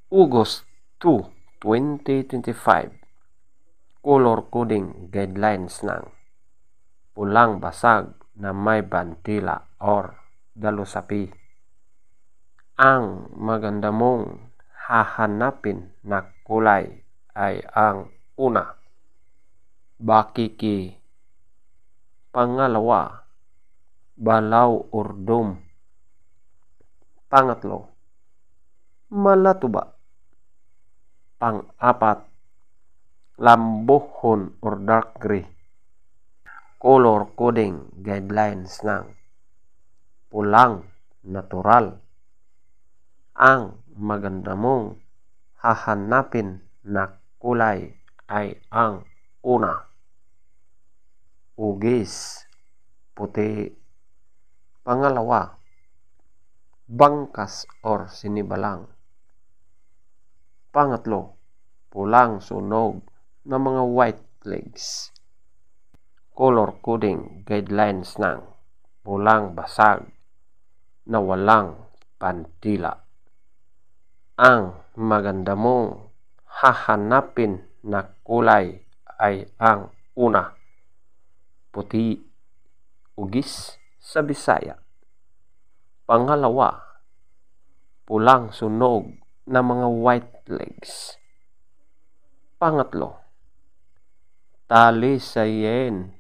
August 2, 2025, color coding guidelines ng pulang basag na may bantila or dalusapi. Ang maganda mong hahanapin na kulay ay ang una, bakiki. Pangalawa, balaw or dome. Pangatlo, malatuba. Pang-apat, lambuhon or dark gray. Color coding guidelines ng pulang natural. Ang maganda mong hahanapin na kulay ay ang una, ugis, puti. Pangalawa, bangkas or sinibalang. Pangatlo, pulang sunog na mga white legs. Color coding guidelines ng pulang basag na walang pantila. Ang maganda mong hahanapin na kulay ay ang una, puti, ugis sa Bisaya. Pangalawa, pulang sunog na mga white legs. Pangatlo, talisayen.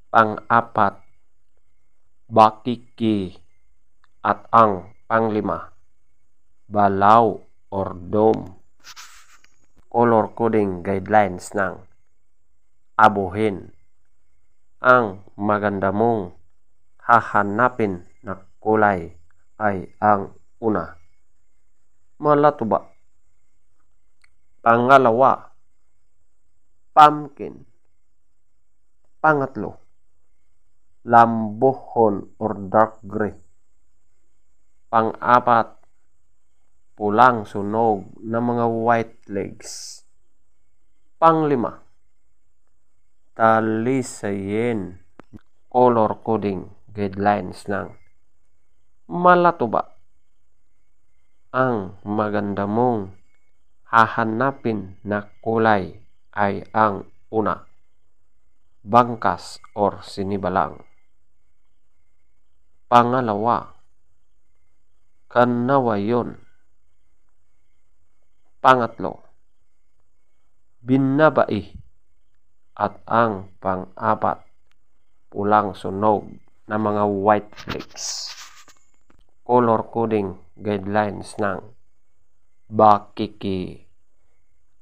Pang-apat, bakiki. At ang panglima, balaw or dome. Color coding guidelines ng abuhin. Ang maganda mong hahanapin na kulay ay ang una, malatuba. Pangalawa, pumpkin. Pangatlo, lambuhon or dark gray. Pang-apat, pulang sunog na mga white legs. Panglima, talisayen. Color coding guidelines ng malatuba. Ang maganda mong hahanapin na kulay ay ang una, bangkas or sinibalang. Pangalawa, kanawayon. Pangatlo, binabai. At ang pang-apat, pulang sunog na mga white legs. Color coding guidelines ng bakiki.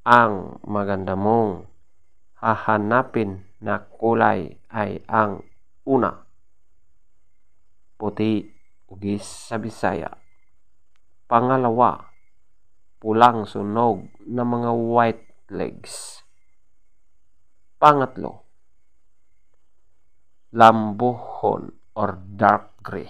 Ang maganda mong hahanapin na kulay ay ang una, puti, ugis sa Bisaya. Pangalawa, pulang sunog na mga white legs. Pangatlo, lambuhon or dark gray.